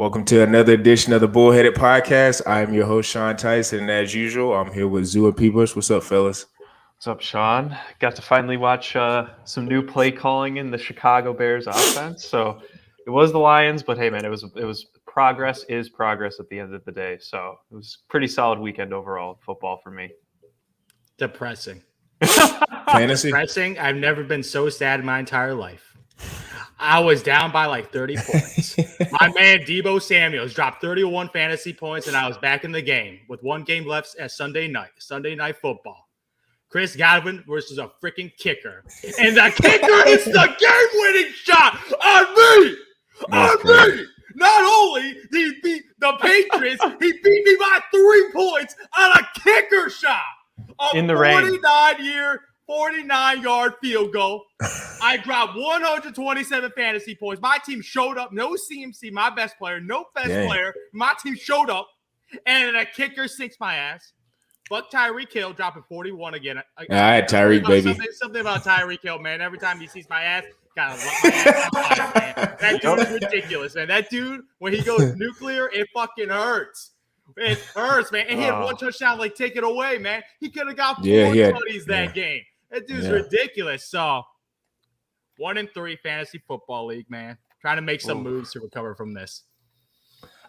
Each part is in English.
Welcome to another edition of the Bullheaded Podcast. I'm your host, Sean Tyson, and as usual, I'm here with Zua Peebush. What's up, fellas? What's up, Sean? Got to finally watch some new play calling in the Chicago Bears offense. So it was the Lions, but hey, man, it was progress is progress at the end of the day. So it was a pretty solid weekend overall of football for me. Depressing. Fantasy? Depressing. I've never been so sad in my entire life. I was down by like 30 points. My man Deebo Samuels dropped 31 fantasy points, and I was back in the game with one game left at Sunday night football. Chris Godwin versus a freaking kicker. And the kicker hits the game-winning shot on me! On me! Not only did he beat the Patriots, he beat me by 3 points on a kicker shot! In the rain. 49-yard field goal. I dropped 127 fantasy points. My team showed up. No CMC, my best player. No best player. My team showed up. And a kicker sinks my ass. But Tyreek Hill dropping 41 again. I had Tyreek, baby. Something about Tyreek Hill, man. Every time he sees my ass, kind of let my ass on fire, man. That dude is ridiculous, man. That dude, when he goes nuclear, it fucking hurts. It hurts, man. And he had one touchdown, like, take it away, man. He could have got 4 tutties that game. That dude's ridiculous. So, 1-3 fantasy football league, man. Trying to make some moves to recover from this.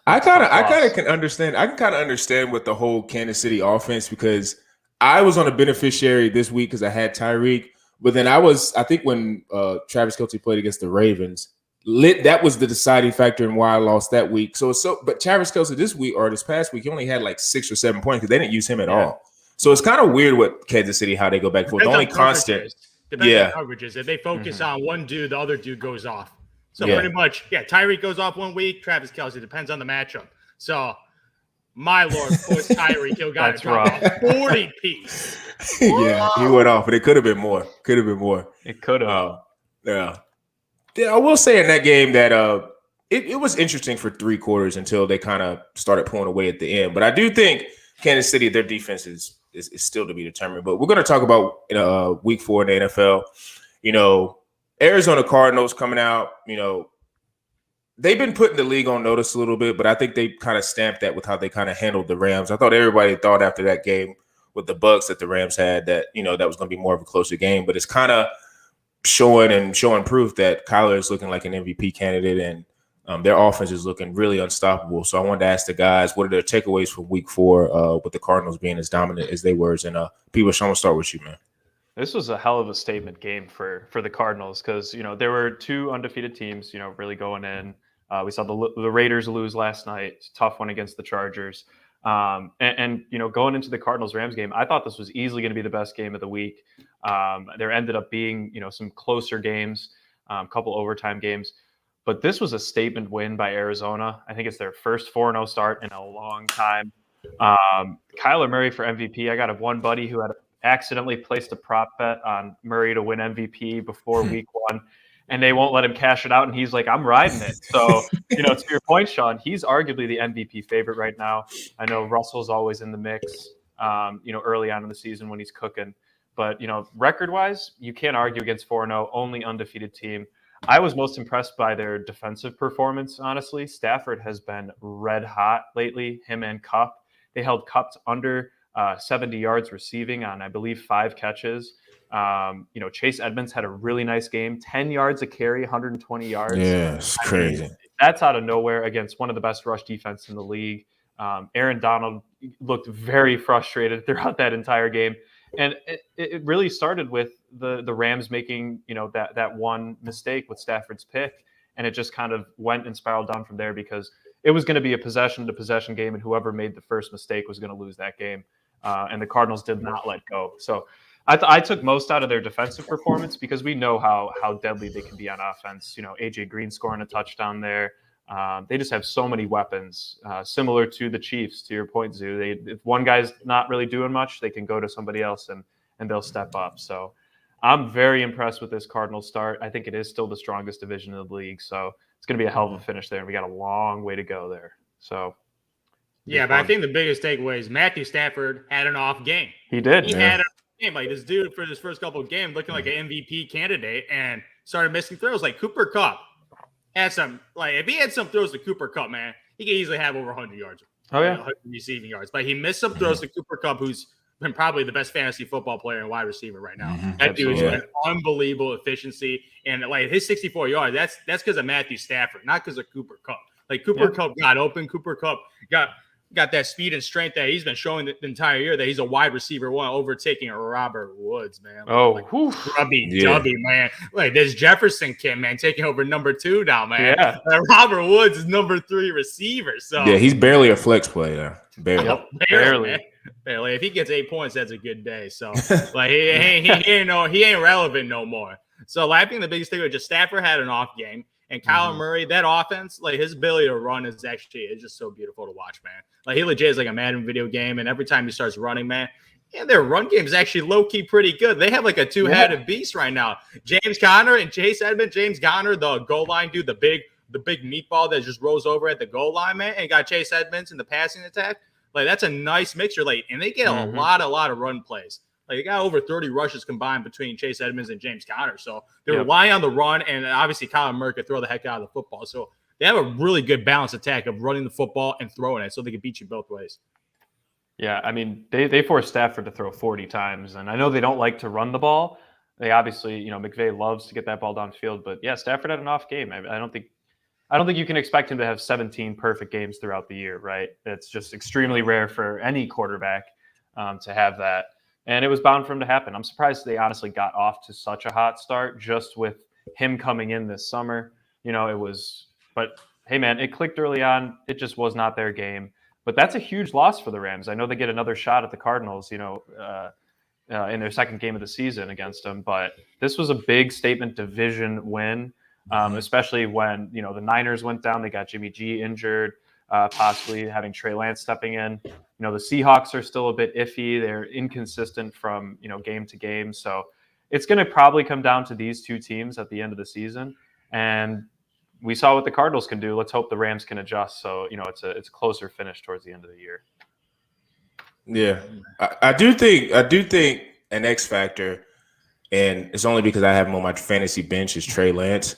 I kind of can understand. I can kind of understand with the whole Kansas City offense because I was on a beneficiary this week because I had Tyreek, but then I think when Travis Kelce played against the Ravens, that was the deciding factor in why I lost that week. But Travis Kelce this past week, he only had like 6 or 7 points because they didn't use him at all. So it's kind of weird with Kansas City how they go back and forth. The only constant, depends on coverages. If they focus on one dude, the other dude goes off. So pretty much, Tyreek goes off 1 week. Travis Kelce depends on the matchup. So, my lord, of course, Tyreek Hill got it a 40 piece. Yeah, he went off, but it could have been more. It could have. Yeah, I will say in that game that it was interesting for 3 quarters until they kind of started pulling away at the end. But I do think Kansas City, their defense is still to be determined. But we're going to talk about week 4 in the NFL. You know, Arizona Cardinals coming out, you know, they've been putting the league on notice a little bit, but I think they kind of stamped that with how they kind of handled the Rams. I thought everybody thought after that game with the Bucs that the Rams had that, you know, that was going to be more of a closer game, but it's kind of showing proof that Kyler is looking like an MVP candidate and their offense is looking really unstoppable. So I wanted to ask the guys, what are their takeaways from week 4 with the Cardinals being as dominant as they were? And people, Sean, we'll start with you, man. This was a hell of a statement game for the Cardinals because, you know, there were 2 undefeated teams, you know, really going in. We saw the Raiders lose last night, tough one against the Chargers. And you know, going into the Cardinals-Rams game, I thought this was easily going to be the best game of the week. There ended up being, you know, some closer games, a couple overtime games. But this was a statement win by Arizona. I think it's their first 4-0 start in a long time. Kyler Murray for MVP. I got one buddy who had accidentally placed a prop bet on Murray to win MVP before week 1, and they won't let him cash it out. And he's like, I'm riding it. So, you know, to your point, Sean, he's arguably the MVP favorite right now. I know Russell's always in the mix, you know, early on in the season when he's cooking. But, you know, record-wise, you can't argue against 4-0, only undefeated team. I was most impressed by their defensive performance, honestly. Stafford has been red hot lately, him and Kupp. They held Kupp to under 70 yards receiving on, I believe, 5 catches. You know, Chase Edmonds had a really nice game, 10 yards a carry, 120 yards. Yeah, it's crazy. That's out of nowhere against one of the best rush defense in the league. Aaron Donald looked very frustrated throughout that entire game. And it really started with the Rams making, you know, that one mistake with Stafford's pick. And it just kind of went and spiraled down from there because it was going to be a possession-to-possession game, and whoever made the first mistake was going to lose that game. And the Cardinals did not let go. So I took most out of their defensive performance because we know how deadly they can be on offense. You know, A.J. Green scoring a touchdown there. They just have so many weapons, similar to the Chiefs, to your point, Zoo. If one guy's not really doing much, they can go to somebody else and they'll step up. So I'm very impressed with this Cardinals start. I think it is still the strongest division of the league. So it's going to be a hell of a finish there. And we got a long way to go there. So yeah, but I think the biggest takeaway is Matthew Stafford had an off game. He did. He had an off game. Like, this dude for his first couple of games looking like an MVP candidate and started missing throws like Cooper Kupp. had some if he had some throws to Cooper Kupp, man, he could easily have over 100 yards. Oh yeah, 100 receiving yards. But he missed some throws to Cooper Kupp, who's been probably the best fantasy football player and wide receiver right now. That dude's an unbelievable efficiency, and his 64 yards. That's because of Matthew Stafford, not because of Cooper Kupp. Cooper Kupp got open. Cooper Kupp got that speed and strength that he's been showing the entire year that he's a wide receiver one, overtaking Robert Woods, man. Dubby, man. There's Jefferson kid, man, taking over number 2 now, man. Yeah. Robert Woods is number 3 receiver. So yeah, he's barely a flex play now. Barely. Yep, barely. If he gets 8 points, that's a good day. So he ain't relevant no more. So I think the biggest thing was just Stafford had an off game. And Kyler Murray, that offense, his ability to run is just so beautiful to watch, man. He legit is like a Madden video game, and every time he starts running, man, their run game is actually low-key pretty good. They have a two-headed beast right now. James Conner and Chase Edmonds. James Conner, the goal line dude, the big meatball that just rolls over at the goal line, man, and got Chase Edmonds in the passing attack. That's a nice mixture, and they get a lot of run plays. They got over 30 rushes combined between Chase Edmonds and James Conner. So they're relying on the run, and obviously Kyler Murray could throw the heck out of the football. So they have a really good balanced attack of running the football and throwing it so they can beat you both ways. Yeah, I mean, they forced Stafford to throw 40 times, and I know they don't like to run the ball. They obviously, McVay loves to get that ball downfield, but yeah, Stafford had an off game. I don't think you can expect him to have 17 perfect games throughout the year, right? It's just extremely rare for any quarterback to have that. And it was bound for him to happen. I'm surprised they honestly got off to such a hot start just with him coming in this summer. But hey, man, it clicked early on. It just was not their game. But that's a huge loss for the Rams. I know they get another shot at the Cardinals, in their second game of the season against them. But this was a big statement division win, especially when, the Niners went down. They got Jimmy G injured, possibly having Trey Lance stepping in. The Seahawks are still a bit iffy. They're inconsistent from, game to game. So it's going to probably come down to these two teams at the end of the season. And we saw what the Cardinals can do. Let's hope the Rams can adjust. So, it's a closer finish towards the end of the year. Yeah, I do think an X factor, and it's only because I have him on my fantasy bench, is Trey Lance.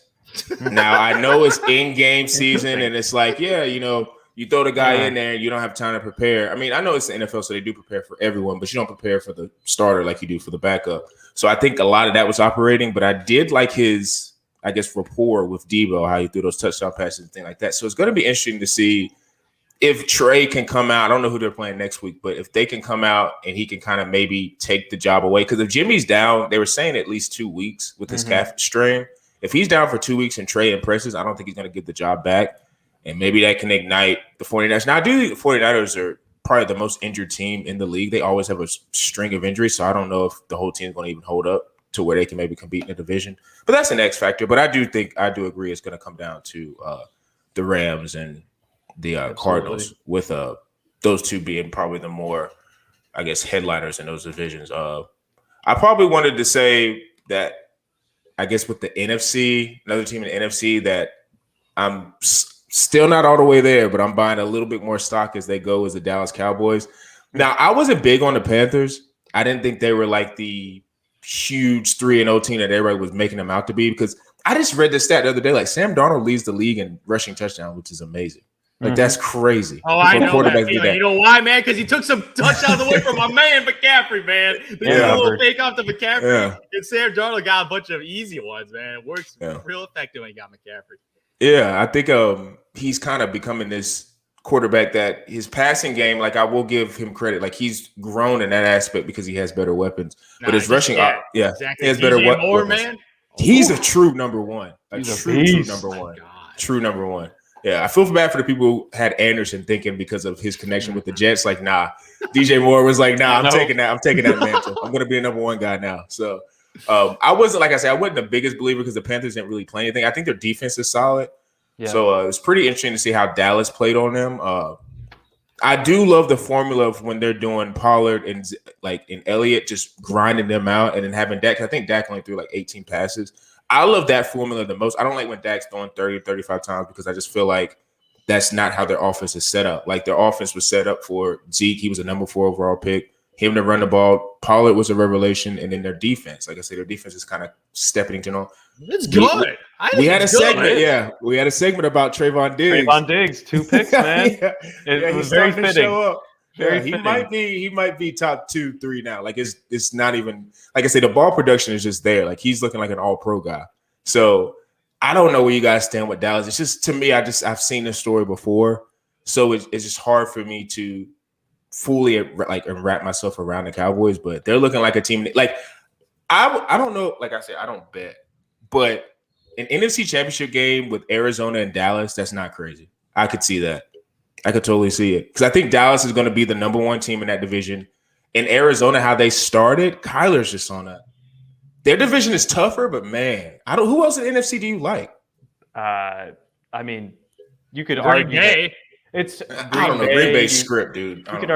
Now, I know it's in-game season, and it's you throw the guy in there and you don't have time to prepare. I mean, I know it's the NFL, so they do prepare for everyone, but you don't prepare for the starter like you do for the backup. So I think a lot of that was operating, but I did like his, rapport with Debo, how he threw those touchdown passes and things like that. So it's going to be interesting to see if Trey can come out. I don't know who they're playing next week, but if they can come out and he can kind of maybe take the job away. Because if Jimmy's down, they were saying at least 2 weeks with his calf strain. If he's down for 2 weeks and Trey impresses, I don't think he's going to get the job back. And maybe that can ignite the 49ers. Now, I do think the 49ers are probably the most injured team in the league. They always have a string of injuries, so I don't know if the whole team is going to even hold up to where they can maybe compete in the division. But that's an X factor. But I do agree it's going to come down to the Rams and the Cardinals, with those two being probably the more, headliners in those divisions. I probably wanted to say that, with the NFC, another team in the NFC that I'm still not all the way there, but I'm buying a little bit more stock as they go, is the Dallas Cowboys. Now, I wasn't big on the Panthers. I didn't think they were like the huge 3-0 team that everybody was making them out to be, because I just read the stat the other day. Sam Darnold leads the league in rushing touchdowns, which is amazing. That's crazy. Oh, I know that. You know why, man? Because he took some touchdowns away from my man McCaffrey, man. They did a little fake off to McCaffrey, and Sam Darnold got a bunch of easy ones, man. It works real effective when he got McCaffrey. Yeah, I think he's kind of becoming this quarterback that his passing game, I will give him credit. He's grown in that aspect because he has better weapons. But his rushing, exactly. He has better weapons. Man. He's a true number one. True number one. Yeah, I feel bad for the people who had Anderson thinking because of his connection with the Jets. DJ Moore was I'm taking that mantle. I'm going to be a number one guy now. So I wasn't, I wasn't the biggest believer because the Panthers didn't really play anything. I think their defense is solid. Yeah. So it's pretty interesting to see how Dallas played on them. I do love the formula of when they're doing Pollard and Elliott, just grinding them out, and then having Dak. I think Dak only threw 18 passes. I love that formula the most. I don't like when Dak's throwing 30 or 35 times because I just feel like that's not how their offense is set up. Their offense was set up for Zeke. He was a number 4 overall pick. Him to run the ball. Pollard was a revelation. And then their defense, like I said, their defense is kind of stepping into. It's good. I think We had a it's good. segment, yeah. We had a segment about Trayvon Diggs. Trayvon Diggs, 2 picks, man. yeah, It he's was very starting to fitting. show up. Very Yeah, he fitting. might be top 2, 3 now. Like it's not even like I say, the ball production is just there. Like he's looking like an all-pro guy. So I don't know where you guys stand with Dallas. It's just to me, I've seen this story before, so it's just hard for me to fully like wrap myself around the Cowboys. But they're looking like a team. Like I don't know. Like I said, I don't bet, but an NFC Championship game with Arizona and Dallas, that's not crazy. I could see that. I could totally see it because I think Dallas is going to be the number 1 team in that division. In Arizona, how they started, Kyler's just on that. Their division is tougher, but man, I don't. Who else in NFC do you like? I mean, you could Green argue that Bay. it's I don't know. Green Bay's script, dude. You could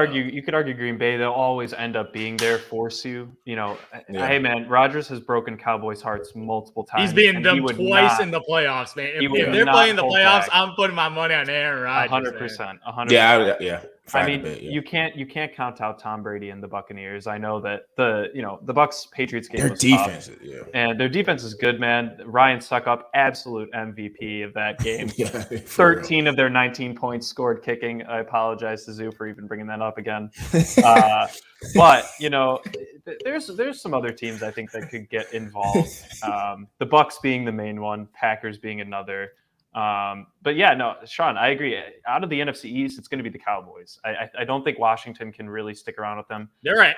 argue Green Bay. They'll always end up being there, force you. You know, hey man, Rodgers has broken Cowboys' hearts multiple times. He's beaten them twice in the playoffs, man. If they're playing the playoffs, I'm putting my money on Aaron Rodgers. 100%. Yeah. I mean, you can't count out Tom Brady and the Buccaneers. I know that the Bucs Patriots game their was defense, tough, yeah, and their defense is good, man. Ryan Suckup, absolute MVP of that game. 13 of their 19 points scored kicking. I apologize to Zoo for even bringing that up again. But there's some other teams I think that could get involved. The Bucs being the main one, Packers being another. But yeah, no, Sean, I agree. Out of the NFC East, it's going to be the Cowboys. I don't think Washington can really stick around with them. They're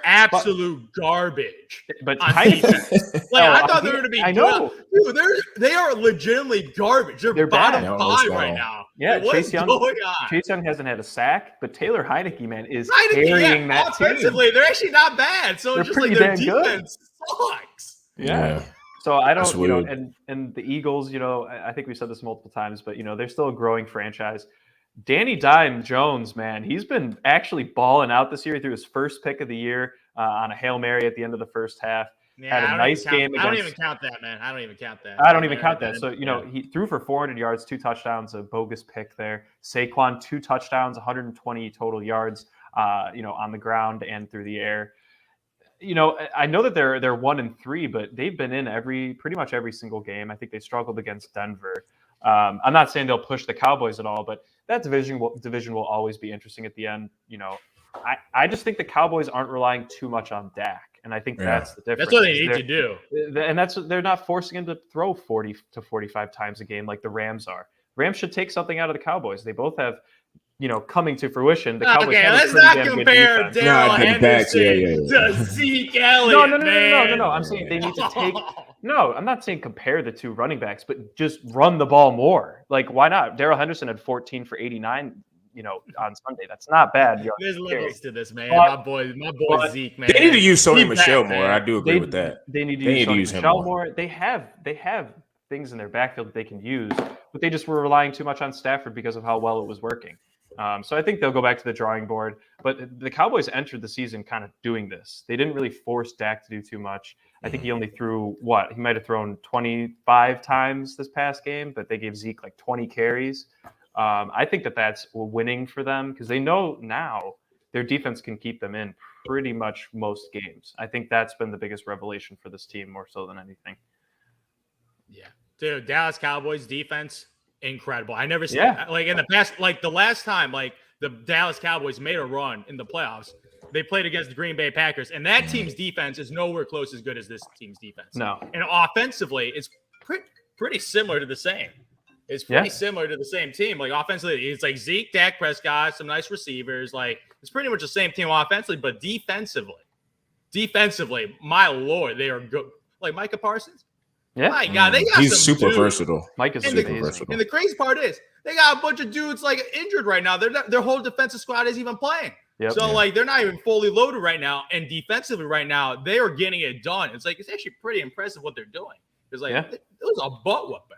absolute garbage. But I thought they were going to be. I know, dude. They are legitimately garbage. They're bottom 5 right now. Yeah, Chase Young hasn't had a sack, but Taylor Heineke, man, is carrying that offensively. team. They're actually not bad. So they're it's just like their defense good. sucks. Yeah. So I don't, and the Eagles, I think we said this multiple times, but they're still a growing franchise. Danny Dime Jones, man, he's been actually balling out this year. He threw his first pick of the year on a Hail Mary at the end of the first half. Yeah, had a nice game. I don't even count that, man. I don't even count that. So, he threw for 400 yards, 2 touchdowns, a bogus pick there. Saquon, 2 touchdowns, 120 total yards, on the ground and through the air. I know that they're 1-3, but they've been in pretty much every single game. I think they struggled against Denver. I'm not saying they'll push the Cowboys at all, but that division will always be interesting at the end. I just think the Cowboys aren't relying too much on Dak, and I think that's the difference. That's what they need to do, and they're not forcing him to throw 40 to 45 times a game like the Rams are. Rams should take something out of the Cowboys. They both have. Coming to fruition. The Cowboys let's not compare Daryl Henderson to Zeke Elliott. No. I'm saying they need to take. No, I'm not saying compare the two running backs, but just run the ball more. Like, why not? Daryl Henderson had 14 for 89. On Sunday, that's not bad. There's limits to this, man. My boy Zeke, man. They need to use Sony Michel more. I do agree with that. They need to use Michel more. They have things in their backfield that they can use, but they just were relying too much on Stafford because of how well it was working. So I think they'll go back to the drawing board. But the Cowboys entered the season kind of doing this. They didn't really force Dak to do too much. I think he only threw he might have thrown 25 times this past game, but they gave Zeke like 20 carries. I think that's winning for them because they know now their defense can keep them in pretty much most games. I think that's been the biggest revelation for this team more so than anything. Yeah. Dude, Dallas Cowboys defense, incredible. I never seen like in the past, like the last time like the Dallas Cowboys made a run in the playoffs, they played against the Green Bay Packers, and that team's defense is nowhere close as good as this team's defense. No. And offensively, it's pretty similar to the same. It's pretty similar to the same team. Like offensively, it's like Zeke, Dak Prescott, some nice receivers. Like it's pretty much the same team offensively, but defensively, my Lord, they are good. Like Micah Parsons. Yeah. My God, they got he's some super dudes. versatile. Mike is super versatile. And the crazy part is they got a bunch of dudes like injured right now. Their whole defensive squad isn't even playing. Yep. So like they're not even fully loaded right now. And defensively right now, they are getting it done. It's like it's actually pretty impressive what they're doing. It's like it was a butt whooping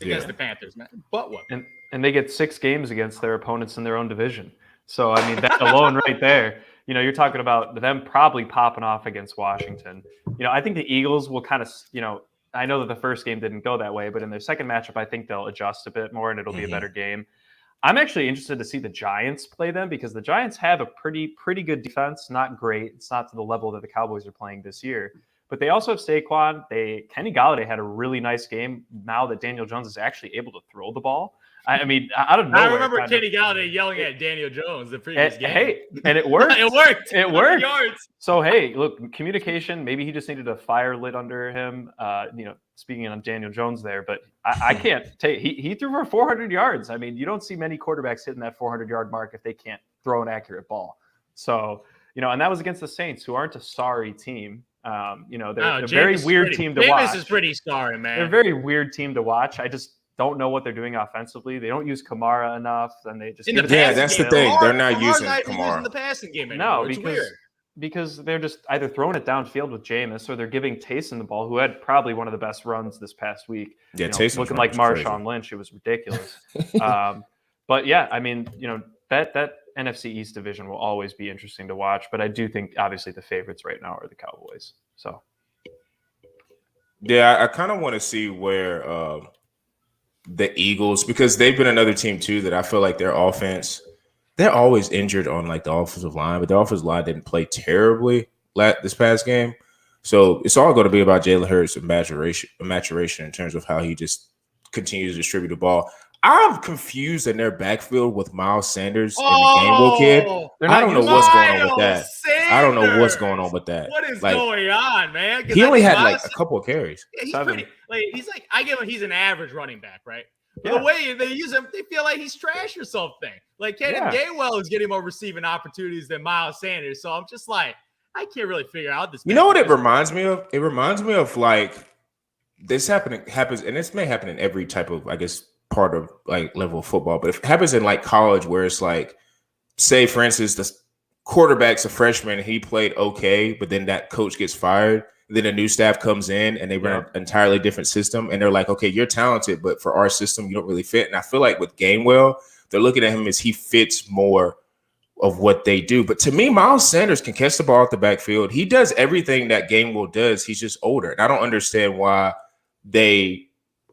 against the Panthers, man. Butt whooping. And they get 6 games against their opponents in their own division. So I mean that alone right there. You're talking about them probably popping off against Washington. I think the Eagles will kind of, I know that the first game didn't go that way, but in their second matchup, I think they'll adjust a bit more and it'll be a better game. I'm actually interested to see the Giants play them because the Giants have a pretty good defense. Not great. It's not to the level that the Cowboys are playing this year, But they also have Saquon. Kenny Golladay had a really nice game now that Daniel Jones is actually able to throw the ball. I mean, out of nowhere. I remember Kenny Golladay yelling at Daniel Jones the previous game. Hey, and it worked. It worked. It worked. Yards. So, hey, look, communication, maybe he just needed a fire lit under him, speaking on Daniel Jones there. But I can't take – he threw for 400 yards. I mean, you don't see many quarterbacks hitting that 400-yard mark if they can't throw an accurate ball. So, and that was against the Saints, who aren't a sorry team. They're a very weird team to watch. Jameis is pretty sorry, man. They're a very weird team to watch. I just don't know what they're doing offensively. They don't use Kamara enough, and they just that's the thing. They're not using Kamara. Kamara. The passing game anymore. No, because they're just either throwing it downfield with Jameis or they're giving Taysom the ball, who had probably one of the best runs this past week. Yeah, Taysom looking like Marshawn Lynch. It was ridiculous. But yeah, I mean, that NFC East division will always be interesting to watch. But I do think obviously the favorites right now are the Cowboys. So yeah, I kind of want to see where the Eagles, because they've been another team too that I feel like their offense, they're always injured on like the offensive line, but the offensive line didn't play terribly this past game. So it's all going to be about Jalen Hurts and maturation in terms of how he just continues to distribute the ball. I'm confused in their backfield with Miles Sanders and the Gainwell kid. I don't know what's going on with that. I don't know what's going on with that. What is going on, man? He only had like a couple of carries. He's pretty. I give him. He's an average running back, right? Yeah. The way they use him, they feel like he's trash or something. Like Gainwell is getting more receiving opportunities than Miles Sanders. So I'm just like, I can't really figure out this. You know what it reminds me of? It reminds me of like this happens, and this may happen in every type of, I guess, part of like level of football, but it happens in like college where it's like, say for instance, the quarterback's a freshman, he played okay, but then that coach gets fired. Then a new staff comes in and they run an entirely different system, and they're like, okay, you're talented, but for our system, you don't really fit. And I feel like with Gainwell, they're looking at him as he fits more of what they do. But to me, Miles Sanders can catch the ball at the backfield. He does everything that Gainwell does. He's just older. And I don't understand why they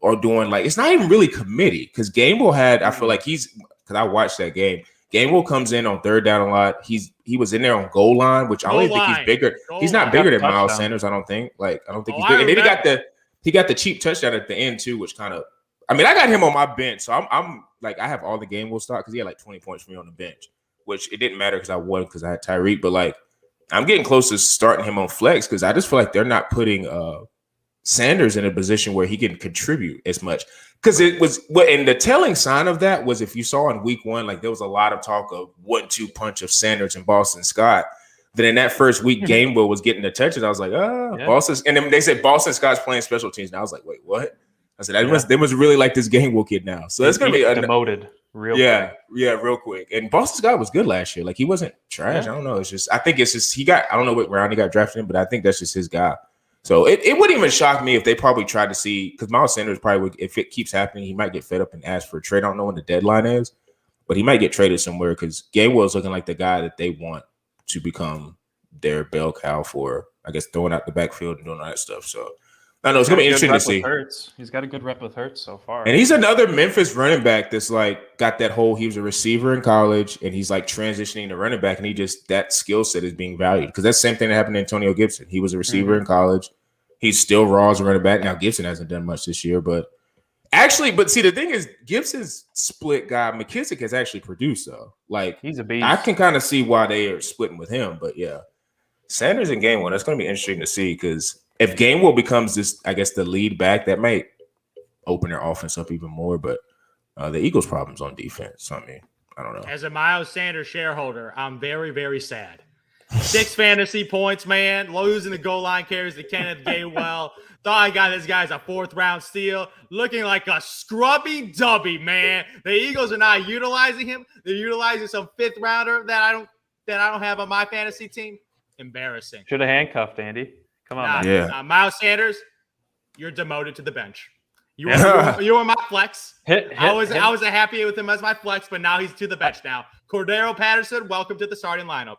are doing like, it's not even really committee, because Gainwell had, I feel like because I watched that game, Gainwell comes in on third down a lot. He was in there on goal line, which I don't think he's bigger. He's not bigger than Miles Sanders, I don't think. Like, I don't think he's big. And then he got the cheap touchdown at the end too, which kind of, I mean, I got him on my bench. So I'm like, I have all the Gainwell stock because he had like 20 points for me on the bench, which it didn't matter because I won because I had Tyreek. But like, I'm getting close to starting him on flex because I just feel like they're not putting Sanders in a position where he can contribute as much. Because it was, and the telling sign of that was, if you saw in week one, like there was a lot of talk of 1-2 punch of Sanders and Boston Scott. Then in that first week, Gainwell was getting the touches. I was like, Boston. And then they said Boston Scott's playing special teams. And I was like, wait, what? I said, they must really like this Gainwell kid now. So that's going to be demoted real quick. Yeah, real quick. And Boston Scott was good last year. Like, he wasn't trash. I don't know. I think it's just, I don't know what round he got drafted in, but I think that's just his guy. So it wouldn't even shock me if they probably tried to see, because Miles Sanders probably would, if it keeps happening, he might get fed up and ask for a trade. I don't know when the deadline is, but he might get traded somewhere because Gainwell is looking like the guy that they want to become their bell cow for, I guess, throwing out the backfield and doing all that stuff. So I know it's going to be interesting to see. He's got a good rep with Hurts so far. And he's another Memphis running back that's like got that whole, he was a receiver in college and he's like transitioning to running back, and that skill set is being valued, because that's the same thing that happened to Antonio Gibson. He was a receiver in college. He's still raw as a running back. Now, Gibson hasn't done much this year, but see, the thing is, Gibson's split guy, McKissick, has actually produced, though. Like, he's a beast. I can kind of see why they are splitting with him, but yeah. Sanders and Gainwell, that's going to be interesting to see, because if Gainwell becomes this, I guess, the lead back, that might open their offense up even more, but the Eagles' problems on defense, I mean, I don't know. As a Miles Sanders shareholder, I'm very, very sad. 6 fantasy points, man. Losing the goal line carries to Kenneth Gainwell. Thought I got this guy's a 4th-round steal. Looking like a scrubby dubby, man. The Eagles are not utilizing him. They're utilizing some 5th-rounder that I don't have on my fantasy team. Embarrassing. Should have handcuffed Andy. Come on, man. Yeah. Miles Sanders, you're demoted to the bench. You were my flex. I was happy with him as my flex, but now he's to the bench now. Cordero Patterson, welcome to the starting lineup.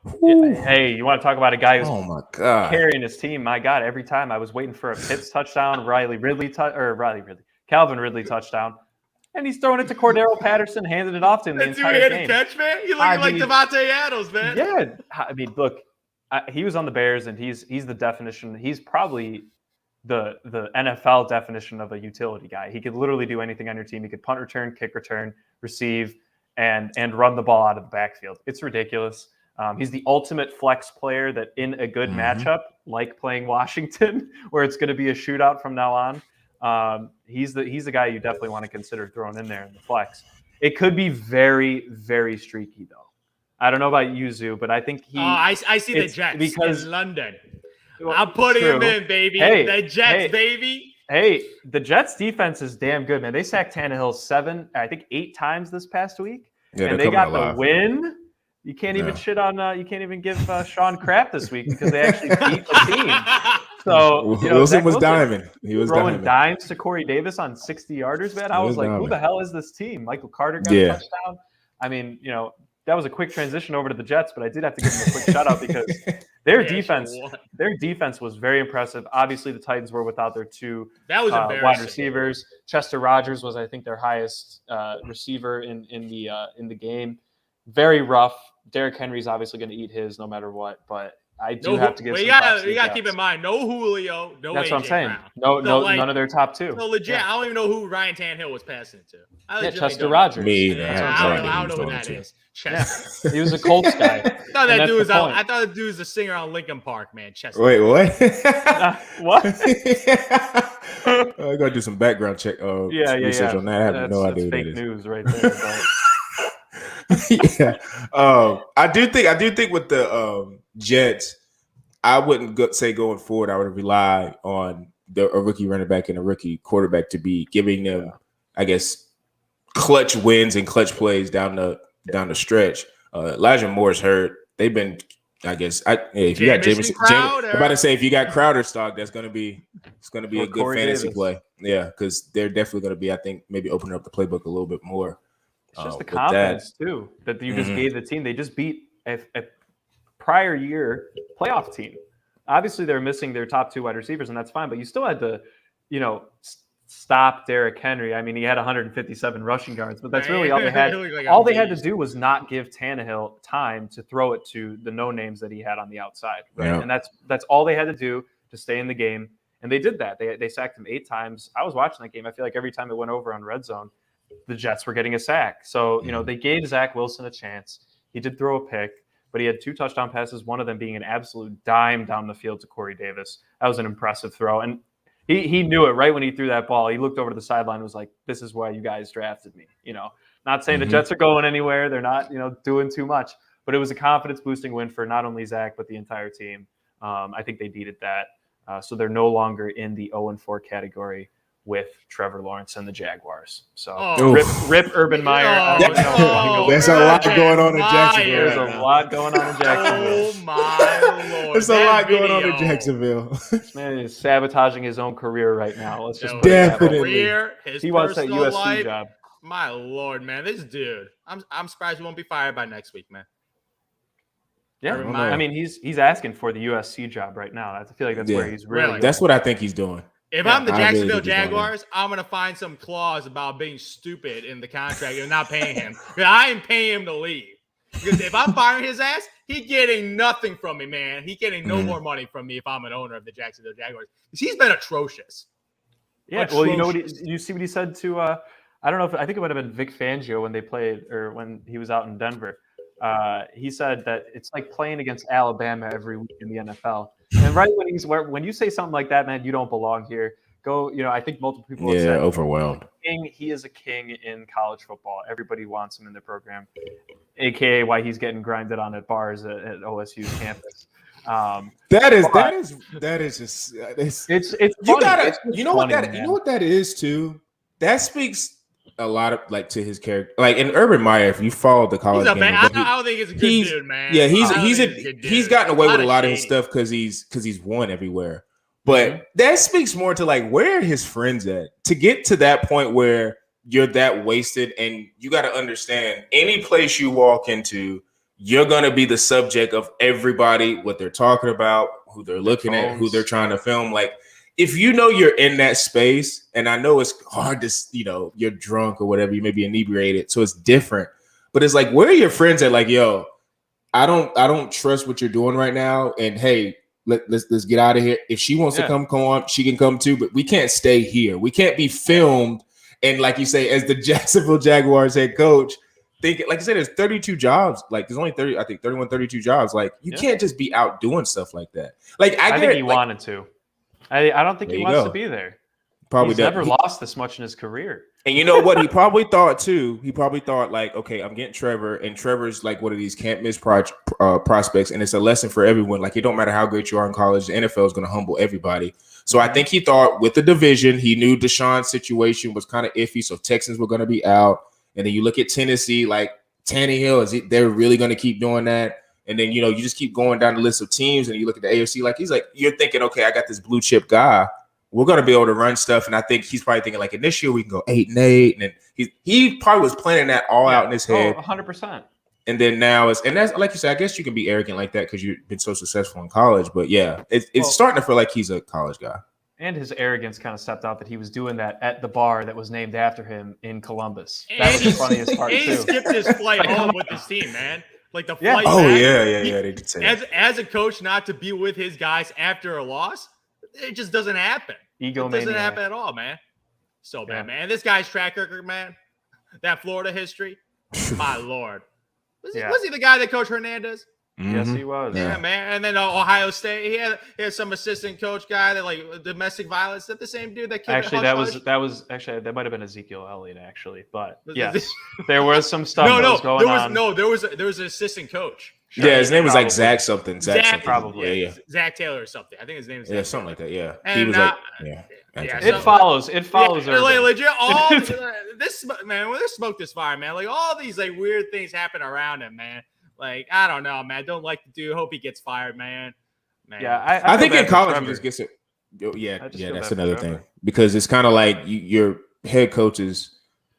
Hey, you want to talk about a guy who's carrying his team? My God, every time I was waiting for a Pitts touchdown, Calvin Ridley touchdown, and he's throwing it to Cordero Patterson, handing it off to him the entire game. Catch, man. You looking like Devontae Adams, man. Yeah, I mean, look, he was on the Bears, and he's the definition. He's probably the NFL definition of a utility guy. He could literally do anything on your team. He could punt return, kick return, receive, and run the ball out of the backfield. It's ridiculous. He's the ultimate flex player that in a good matchup, like playing Washington, where it's going to be a shootout from now on, he's the guy you definitely want to consider throwing in there in the flex. It could be very, very streaky, though. I don't know about Yuzu, but I think I see the Jets because in London. I'm putting him in, baby. The Jets, baby. Hey, the Jets defense is damn good, man. They sacked Tannehill 8 times this past week, and they got the win. You can't even shit on. You can't even give Sean crap this week because they actually beat the team. So Wilson was diming. He was throwing dimes to Corey Davis on 60-yarders, man. I was like, who the hell is this team? Michael Carter got a touchdown. I mean, that was a quick transition over to the Jets, but I did have to give them a quick shout out because their defense was very impressive. Obviously, the Titans were without their 2 wide receivers. Chester Rogers was, I think, their highest receiver in the game. Very rough. Derrick Henry's obviously going to eat his no matter what, but I do have to give. You got to keep in mind, no Julio, no. That's AJ what I'm saying. Brown. None of their top 2. So legit, I don't even know who Ryan Tannehill was passing it to. Chester Rogers. Me, I don't know who that is. Yeah. He was a Colts guy. I thought that dude was out. I thought the dude was a singer on Linkin Park, man. Chester. Wait, what? What? I gotta do some background check. Research on that. I have no idea. That's fake news right there. I do think with the Jets, I wouldn't say going forward, I would rely on a rookie running back and a rookie quarterback to be giving them, I guess, clutch wins and clutch plays down the stretch. Elijah Moore's hurt. They've been, I guess, if you got Jameson Crowder, I'm about to say if you got Crowder stock, it's gonna be a good fantasy play. Yeah, because they're definitely gonna be, I think, maybe opening up the playbook a little bit more. It's just the confidence too that you just gave the team. They just beat a prior year playoff team. Obviously, they're missing their top 2 wide receivers, and that's fine. But you still had to, stop Derrick Henry. I mean, he had 157 rushing yards, but that's really all they had. All they had to do was not give Tannehill time to throw it to the no names that he had on the outside, right? Yeah. And that's all they had to do to stay in the game, and they did that. They sacked him 8 times. I was watching that game. I feel like every time it went over on red zone, the Jets were getting a sack. So, they gave Zach Wilson a chance. He did throw a pick, but he had 2 touchdown passes, one of them being an absolute dime down the field to Corey Davis. That was an impressive throw. And he knew it right when he threw that ball. He looked over to the sideline and was like, this is why you guys drafted me. Not saying the Jets are going anywhere. They're not, doing too much. But it was a confidence-boosting win for not only Zach, but the entire team. I think they needed that. So they're no longer in the 0-4 category with Trevor Lawrence and the Jaguars. So rip Urban Meyer. There's a lot going on in Jacksonville. There's a lot going on in Jacksonville. Oh my Lord. There's a lot going on in Jacksonville. This man is sabotaging his own career right now. Let's just definitely. He wants that USC job. My Lord, man. This dude. I'm surprised he won't be fired by next week, man. Yeah, I mean he's asking for the USC job right now. I feel like that's where he's really. That's what I think he's doing. If I'm the Jacksonville Jaguars, I'm going to find some clause about being stupid in the contract and not paying him. I ain't paying him to leave. Because if I'm firing his ass, he's getting nothing from me, man. He's getting no more money from me if I'm an owner of the Jacksonville Jaguars. He's been atrocious. Yeah, well, you see what he said to, I don't know I think it might have been Vic Fangio when they played or when he was out in Denver. He said that it's like playing against Alabama every week in the NFL. And right when you say something like that, man, you don't belong here. Go, I think multiple people have said overwhelmed. He is a king in college football. Everybody wants him in the program, aka why he's getting grinded on at bars at OSU's campus. That is just it's you gotta you know what that is too. That speaks a lot of to his character. In Urban Meyer, if you follow the college game, I don't think he's a good dude, man. Yeah, he's gotten away with a lot of his stuff because he's won everywhere. But that speaks more to where are his friends at to get to that point where you're that wasted, and you got to understand any place you walk into, you're gonna be the subject of everybody, what they're talking about, who they're looking at, who they're trying to film. If you're in that space, and I know it's hard to, you're drunk or whatever, you may be inebriated, so it's different. But it's where are your friends at? Yo, I don't trust what you're doing right now. And hey, let's get out of here. If she wants to come on, she can come too. But we can't stay here. We can't be filmed. And like you say, as the Jacksonville Jaguars head coach, think like I said, there's 32 jobs. Like there's only 30, I think 31, 32 jobs. Like you can't just be out doing stuff like that. Like I think he wanted to. I don't think he wants to be there. Probably he's never lost this much in his career. And you know what? He probably thought too. He probably thought like, okay, I'm getting Trevor, and Trevor's like one of these can't miss prospects, and it's a lesson for everyone. Like it don't matter how great you are in college, the NFL is going to humble everybody. So I think he thought with the division, he knew Deshaun's situation was kind of iffy, so Texans were going to be out, and then you look at Tennessee, like Tannehill, they're really going to keep doing that? And then you just keep going down the list of teams, and you look at the AFC, like you're thinking, okay, I got this blue chip guy. We're going to be able to run stuff. And I think he's probably thinking like in this year we can go 8-8. And then he probably was planning that all out in his head. 100%. And then now that's like you said, I guess you can be arrogant like that because you've been so successful in college. But yeah, it's starting to feel like he's a college guy. And his arrogance kind of stepped out that he was doing that at the bar that was named after him in Columbus. That was the funniest part too. He skipped his flight home with his team, man. Like the flight. Oh, back, yeah. They did say as a coach, not to be with his guys after a loss. It just doesn't happen. It doesn't happen at all, man. So bad, man. This guy's track record, man. That Florida history, my lord. Was he the guy that coached Hernandez? Mm-hmm. Yes, he was. Yeah, man. And then Ohio State, he had some assistant coach guy that like domestic violence. Is that the same dude that killed that might have been Ezekiel Elliott actually, but yes, there was some stuff going on. There was an assistant coach. Sure. Yeah, his name was like Zach something. Zach probably. Yeah. Zach Taylor or something. I think his name is Zach something like that. Yeah. And he was it follows. It follows. Like legit, all this man. When there's smoke this fire, man. Like all these like weird things happen around him, man. Like I don't know, man. Don't the dude. Hope he gets fired, man. Yeah, I think in college he just gets it. Yeah, that's another thing because it's kind of like your head coach is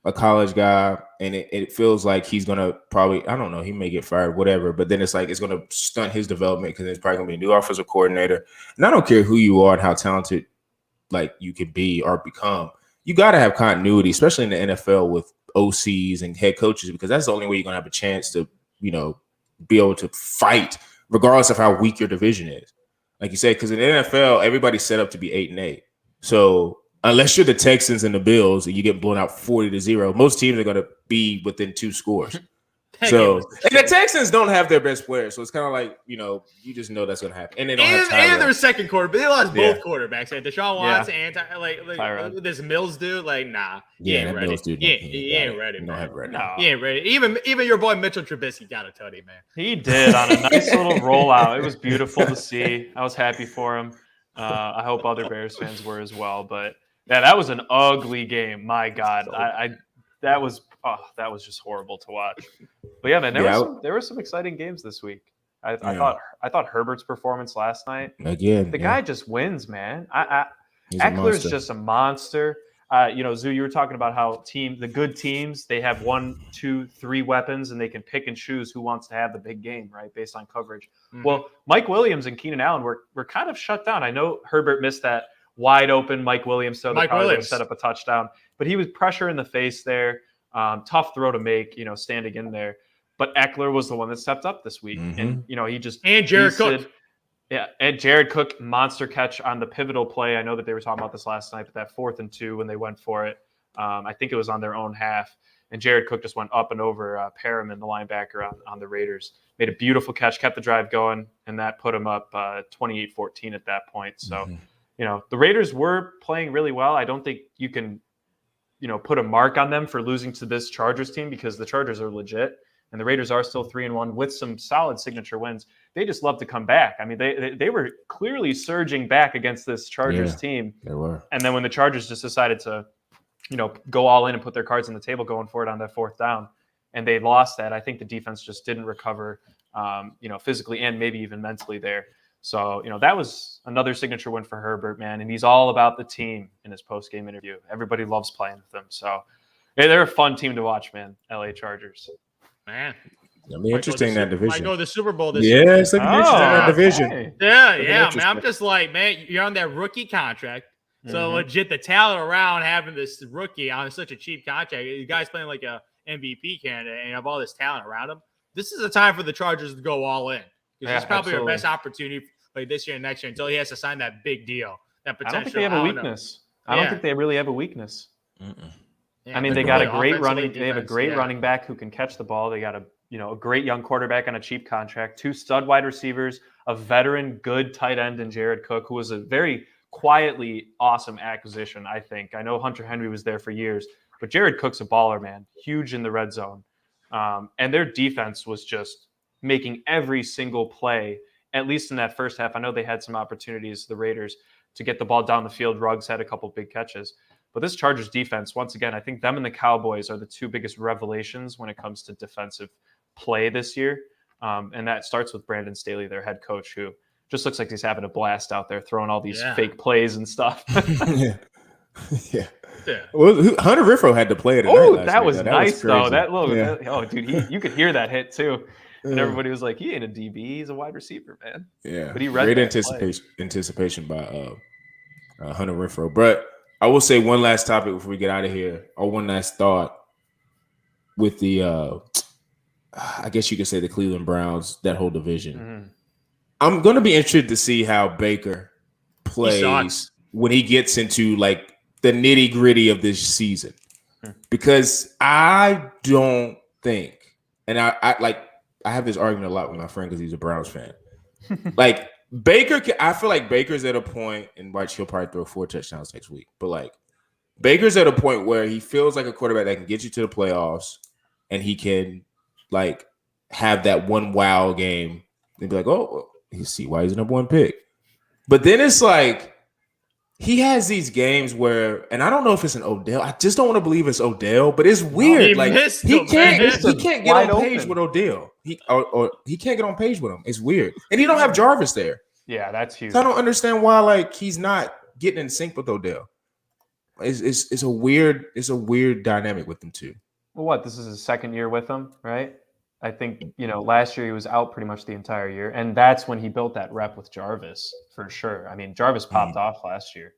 a college guy, and it feels like he's gonna probably, I don't know, he may get fired, whatever. But then it's like it's gonna stunt his development because there's probably gonna be a new offensive coordinator. And I don't care who you are and how talented like you can be or become, you got to have continuity, especially in the NFL with OCs and head coaches, because that's the only way you're gonna have a chance to, be able to fight regardless of how weak your division is. Like you said, because in the NFL, everybody's set up to be 8-8. So unless you're the Texans and the Bills and you get blown out 40-0, most teams are going to be within 2 scores. So, and the Texans don't have their best players, so it's kind of like, you just know that's going to happen. And they don't have Tyrod. And their second quarter, but they lost both quarterbacks. Like Deshaun Watson and this Mills dude, like, nah, he ain't ready. Mills dude, he ain't ready, man. No. He ain't ready. Even your boy Mitchell Trubisky got to tell you, man. He did on a nice little rollout. It was beautiful to see. I was happy for him. I hope other Bears fans were as well. But yeah, that was an ugly game. My God, that was just horrible to watch. But yeah, man, there were some exciting games this week. I thought Herbert's performance last night. Again, the guy just wins, man. Eckler's just a monster. Zoo, you were talking about how the good teams, they have 1, 2, 3 weapons, and they can pick and choose who wants to have the big game, right, based on coverage. Mm-hmm. Well, Mike Williams and Keenan Allen were kind of shut down. I know Herbert missed that wide open Mike Williams, so they probably would have set up a touchdown. But he was pressure in the face there. Tough throw to make, standing in there. But Eckler was the one that stepped up this week. Mm-hmm. And, he just – And Jared Cook. Yeah, and Jared Cook, monster catch on the pivotal play. I know that they were talking about this last night, but that 4th and 2 when they went for it, I think it was on their own half. And Jared Cook just went up and over Perriman, the linebacker on the Raiders. Made a beautiful catch, kept the drive going, and that put him up 28-14 at that point. So, the Raiders were playing really well. I don't think you can – put a mark on them for losing to this Chargers team because the Chargers are legit and the Raiders are still 3-1 with some solid signature wins. They just love to come back. I mean, they were clearly surging back against this Chargers team. They were. And then when the Chargers just decided to, go all in and put their cards on the table going for it on that 4th down, and they lost that, I think the defense just didn't recover, physically and maybe even mentally there. So, that was another signature win for Herbert, man. And he's all about the team in his post-game interview. Everybody loves playing with them. So, they're a fun team to watch, man, LA Chargers. Man. It'll be interesting in that division. Might go to the Super Bowl this year. Yeah, it's looking interesting in that division. Hey. Yeah, man. I'm just like, man, you're on that rookie contract. So, legit, the talent around having this rookie on such a cheap contract, the guy's playing like a MVP candidate and have all this talent around him. this is a time for the Chargers to go all in. Because this is probably absolutely. our best opportunity for this year and next year until he has to sign that big deal. That I don't think potential. they have a weakness. I don't think they really have a weakness. Yeah, I mean, they got a great running. They have a great running back who can catch the ball. They got a great young quarterback on a cheap contract. 2 stud wide receivers, a veteran good tight end in Jared Cook, who was a very quietly awesome acquisition. I think. I know Hunter Henry was there for years, but Jared Cook's a baller, man. Huge in the red zone, and their defense was just making every single play. At least in that first half, I know they had some opportunities, the Raiders, to get the ball down the field. Ruggs had a couple big catches. But this Chargers defense, once again, I think them and the Cowboys are the 2 biggest revelations when it comes to defensive play this year. And that starts with Brandon Staley, their head coach, who just looks like he's having a blast out there, throwing all these fake plays and stuff. yeah. Well, Hunter Renfrow had to play it. Oh, that was nice, though. That little, dude, you could hear that hit, too. And everybody was like, he ain't a DB. He's a wide receiver, man. Yeah. But he read great anticipation by Hunter Renfrow. But I will say one last topic before we get out of here, or one last thought with the, I guess you could say the Cleveland Browns, that whole division. Mm-hmm. I'm going to be interested to see how Baker plays when he gets into like the nitty gritty of this season, because I don't think, and I have this argument a lot with my friend because he's a Browns fan. Like Baker, I feel like Baker's at a point, and watch, he'll probably throw 4 touchdowns next week. But like Baker's at a point where he feels like a quarterback that can get you to the playoffs, and he can like have that one wow game and be like, oh, you see why he's the number 1 pick. But then it's like he has these games where, and I don't know if it's an Odell. I just don't want to believe it's Odell, but it's weird. He can't get on page with Odell. He can't get on page with him. It's weird, and he don't have Jarvis there. Yeah, that's huge. So I don't understand why like he's not getting in sync with Odell. It's a weird dynamic with them too. Well, what, this is his 2nd year with them, right? I think, last year he was out pretty much the entire year. And that's when he built that rep with Jarvis, for sure. I mean, Jarvis popped off last year.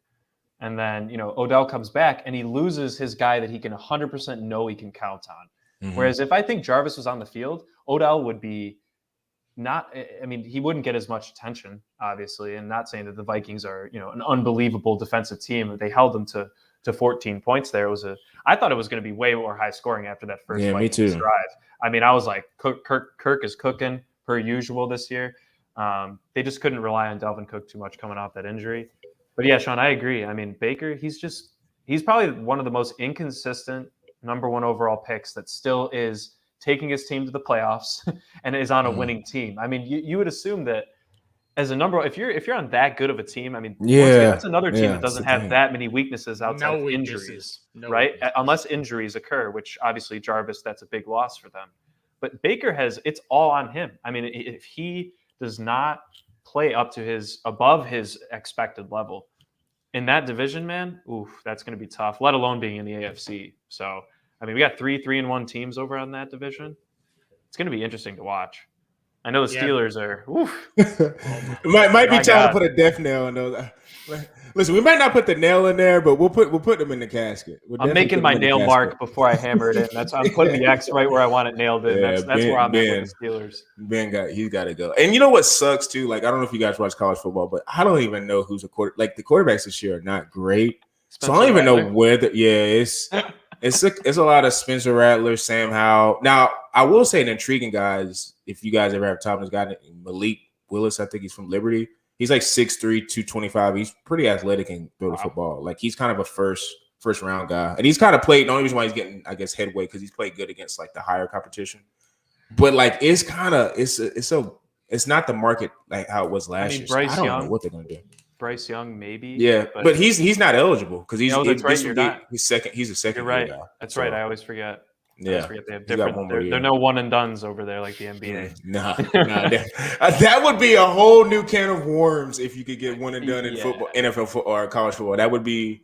And then, Odell comes back and he loses his guy that he can 100% know he can count on. Mm-hmm. Whereas if I think Jarvis was on the field, Odell would be he wouldn't get as much attention, obviously. And not saying that the Vikings are, an unbelievable defensive team. They held them to 14 points there. I thought it was going to be way more high scoring after that first Vikings drive. I mean, I was like, Kirk is cooking per usual this year. They just couldn't rely on Dalvin Cook too much coming off that injury. But yeah, Sean, I agree. I mean, Baker, he's probably one of the most inconsistent number 1 overall picks that still is taking his team to the playoffs and is on a winning team. I mean, you would assume that as a number, if you're on that good of a team, I mean, that's another team that doesn't have that many weaknesses outside of injuries, right? Unless injuries occur, which obviously Jarvis, that's a big loss for them. But Baker it's all on him. I mean, if he does not play up to above his expected level in that division, man, that's going to be tough, let alone being in the AFC. So, I mean, we got 3-1 teams over on that division. It's going to be interesting to watch. I know the Steelers are. might be time to put a death nail in those. Listen, we might not put the nail in there, but we'll put them in the casket. I'm making my nail mark before I hammer it in. I'm putting the X right where I want it nailed in. That's where I'm at with the Steelers. He's got to go. And you know what sucks too? Like, I don't know if you guys watch college football, but I don't even know who's a quarter. Like, the quarterbacks this year are not great, so I don't even know whether. Yeah, it's a lot of Spencer Rattler, Sam Howell. Now, I will say an intriguing guys. If you guys ever have time, this guy Malik Willis, I think he's from Liberty. He's like 6'3", 225. He's pretty athletic and throw the football. Like, he's kind of a first round guy, and he's kind of played. The only reason why he's getting, I guess, headway because he's played good against like the higher competition. But like, it's not the market like how it was last year. Bryce so I don't Young, know what they're gonna do. Bryce Young, maybe. Yeah, but he's not eligible because he's right. He's second. He's a second. You're right. Guy. That's right. I always forget. Yeah, they have different. They're no one and dones over there like the NBA. Nah, that would be a whole new can of worms if you could get one and done in football, NFL football, or college football. That'd be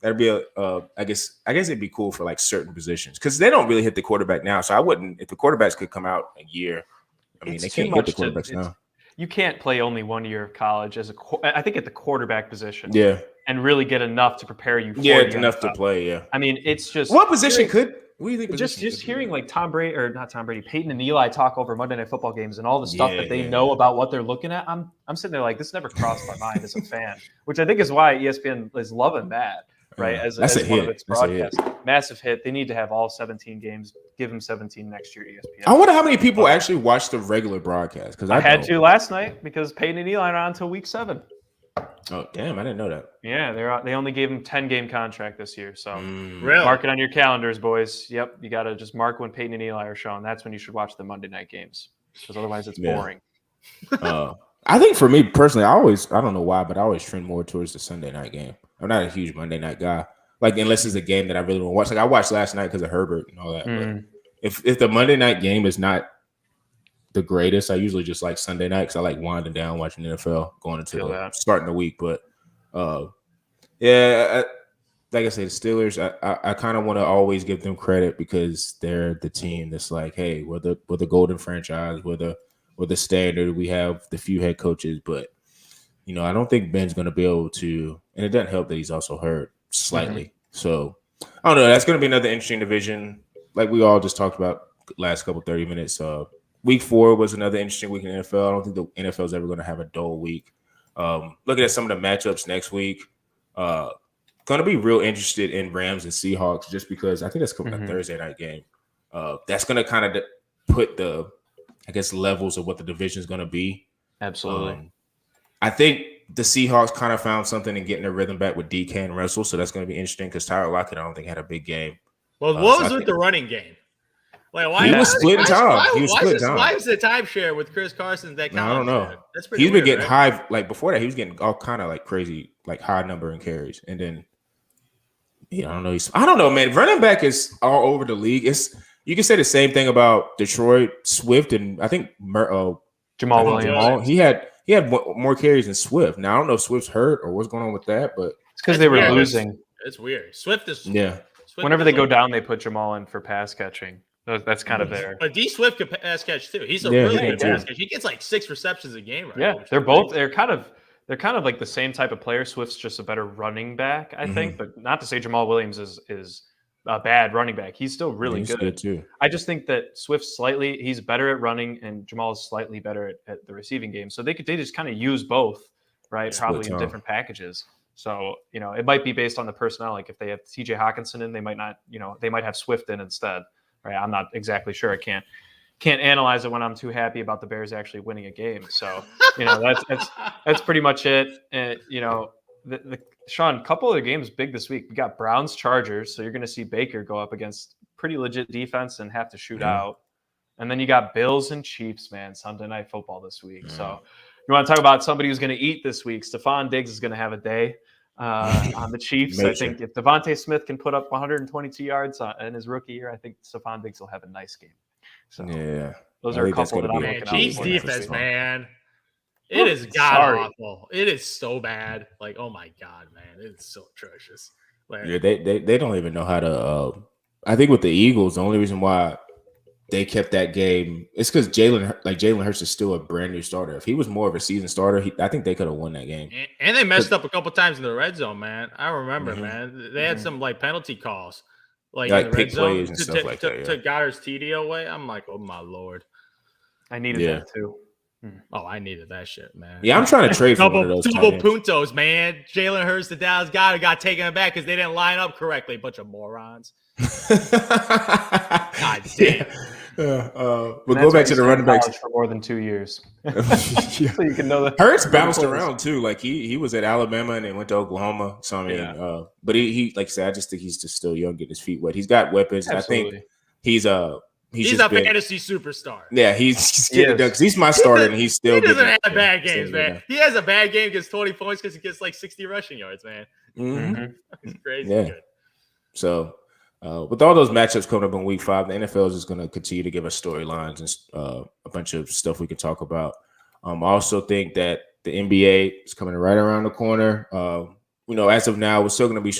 I guess it'd be cool for like certain positions because they don't really hit the quarterback now. So I wouldn't if the quarterbacks could come out a year. I mean, they can't hit the quarterbacks now. You can't play only 1 year of college I think at the quarterback position. Yeah. And really get enough to prepare you for enough to play, yeah. I mean, it's just what position could What do you think? Just hearing like Peyton and Eli talk over Monday Night Football games and all the stuff that they know about what they're looking at, I'm sitting there like, this never crossed my mind as a fan, which I think is why ESPN is loving that, right? As one of its broadcasts. Massive hit. They need to have all 17 games. Give them 17 next year, ESPN. I wonder how many people actually watch the regular broadcast, because I had to last night because Peyton and Eli are on until week 7. Oh, damn, I didn't know that. Yeah, they only gave him 10-game contract this year. So really? Mark it on your calendars, boys. Yep, you got to just mark when Peyton and Eli are shown. That's when you should watch the Monday night games, because otherwise it's boring. I think for me personally, I don't know why, but I always trend more towards the Sunday night game. I'm not a huge Monday night guy. Like, unless it's a game that I really want to watch. Like, I watched last night because of Herbert and all that. But if the Monday night game is not the greatest, I usually just like Sunday night because I like winding down watching NFL going into starting the week. But like I said, the Steelers, I kind of want to always give them credit because they're the team that's like, hey, we're the golden franchise, we're the standard. We have the few head coaches, but I don't think Ben's going to be able to, and it doesn't help that he's also hurt slightly. So I don't know. That's going to be another interesting division, like we all just talked about last couple 30 minutes. Week 4 was another interesting week in the NFL. I don't think the NFL is ever going to have a dull week. Looking at some of the matchups next week, going to be real interested in Rams and Seahawks just because I think that's coming a Thursday night game. That's going to kind of put the, I guess, levels of what the division is going to be. Absolutely. I think the Seahawks kind of found something in getting their rhythm back with DK and Russell, so that's going to be interesting because Tyler Lockett, I don't think, had a big game. Well, what was with the running game? Like, why he was splitting time. Why is the timeshare with Chris Carson that kind I don't know. That's pretty He's weird, been getting right? high, like before that, he was getting all kind of like crazy, like high number in carries. And then, I don't know. I don't know, man. Running back is all over the league. You can say the same thing about Detroit, Swift, and I think Jamal Williams. He had more carries than Swift. Now, I don't know if Swift's hurt or what's going on with that, but it's because they were losing. It's weird. Swift is Whenever they go down, they put Jamal in for pass catching. That's kind of there. But D Swift can pass catch too. He's a really good pass catch. He gets like 6 receptions a game right now. They're kind of like the same type of player. Swift's just a better running back, I think, but not to say Jamal Williams is a bad running back. He's still really good too. I just think that Swift's he's better at running and Jamal is slightly better at the receiving game. So they just kind of use both, right? Probably in different packages. So, it might be based on the personnel. Like if they have TJ Hawkinson in, they might not, they might have Swift in instead. Right. I'm not exactly sure. I can't analyze it when I'm too happy about the Bears actually winning a game. So, that's pretty much it. And, Sean, a couple of the games big this week. We got Browns Chargers. So you're going to see Baker go up against pretty legit defense and have to shoot out. And then you got Bills and Chiefs, man, Sunday Night Football this week. So you want to talk about somebody who's going to eat this week. Stephon Diggs is going to have a day on the Chiefs. I think if Devontae Smith can put up 122 yards in his rookie year, I think Stephon Diggs will have a nice game. So those are a couple that I'm looking at. Chiefs defense, man. It is god-awful. It is so bad. Like, oh my God, man. It's so atrocious. Like, they don't even know how to I think with the Eagles, the only reason why they kept that game is because Jalen Hurts is still a brand new starter. If he was more of a seasoned starter, I think they could have won that game. And they messed up a couple times in the red zone, man. I remember, man. They had some like penalty calls, like in the red zone and stuff like that. To Goddard's TD away. I'm like, oh my Lord. I needed that too. Oh, I needed that shit, man. Yeah, I'm trying to trade for one of those. Double puntos, man. Jalen Hurts to Dallas Goddard got taken back because they didn't line up correctly. Bunch of morons. God damn. But go back to the running backs for more than 2 years. So you can know that Hurts bounced around too. Like he was at Alabama and then went to Oklahoma. So I mean, but he like I said, I just think he's just still young, getting his feet wet. He's got weapons. Absolutely. I think he's a fantasy superstar. Yeah, he's getting it done because he's my starter and he's still. He doesn't have bad games, man. He has a bad game, gets 20 points because he gets like 60 rushing yards, man. It's crazy. Yeah. Good. So. With all those matchups coming up in week 5, the NFL is just going to continue to give us storylines and a bunch of stuff we can talk about. I also think that the NBA is coming right around the corner. As of now, we're still going to be,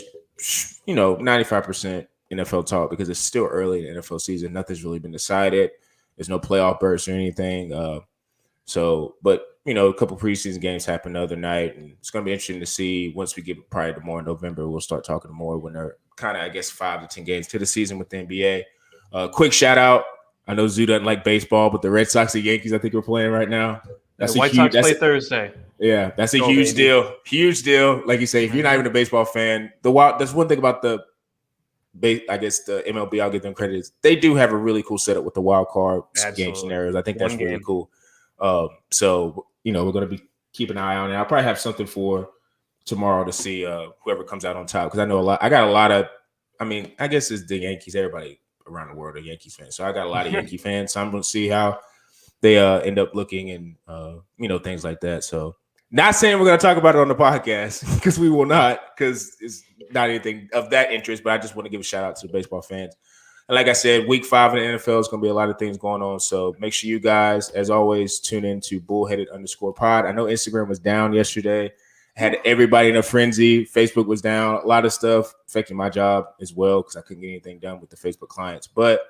95% NFL talk because it's still early in the NFL season. Nothing's really been decided. There's no playoff bursts or anything. But a couple preseason games happened the other night, and it's going to be interesting to see once we get probably to more in November. We'll start talking more when they're kind of, I guess, 5 to 10 games to the season with the NBA. Quick shout out. I know Zoo doesn't like baseball, but the Red Sox and Yankees, I think, are playing right now. That's the White Sox play Thursday. Yeah, that's a huge baby. deal. Huge deal. Like you say, if you're not even a baseball fan, that's one thing about the MLB, I'll give them credit. They do have a really cool setup with the wild card game scenarios. I think that's really cool. So, we're going to be keeping an eye on it. I'll probably have something for tomorrow to see whoever comes out on top. Because I know I got a lot of, I guess it's the Yankees. Everybody around the world are Yankees fans. So I got a lot of Yankee fans. So I'm going to see how they end up looking and, things like that. So not saying we're going to talk about it on the podcast because we will not, because it's not anything of that interest, but I just want to give a shout out to the baseball fans. And like I said, week 5 in the NFL is going to be a lot of things going on. So make sure you guys, as always, tune in to bullheaded_pod. I know Instagram was down yesterday. Had everybody in a frenzy. Facebook was down. A lot of stuff affecting my job as well because I couldn't get anything done with the Facebook clients. But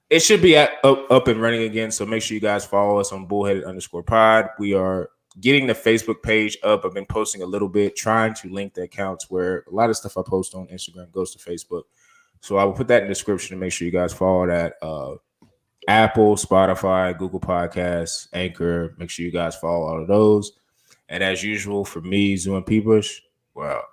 it should be up and running again. So make sure you guys follow us on bullheaded_pod. We are getting the Facebook page up. I've been posting a little bit, trying to link the accounts where a lot of stuff I post on Instagram goes to Facebook. So I will put that in the description to make sure you guys follow that. Apple, Spotify, Google Podcasts, Anchor. Make sure you guys follow all of those. And as usual, for me, Zoo and Peebush, well,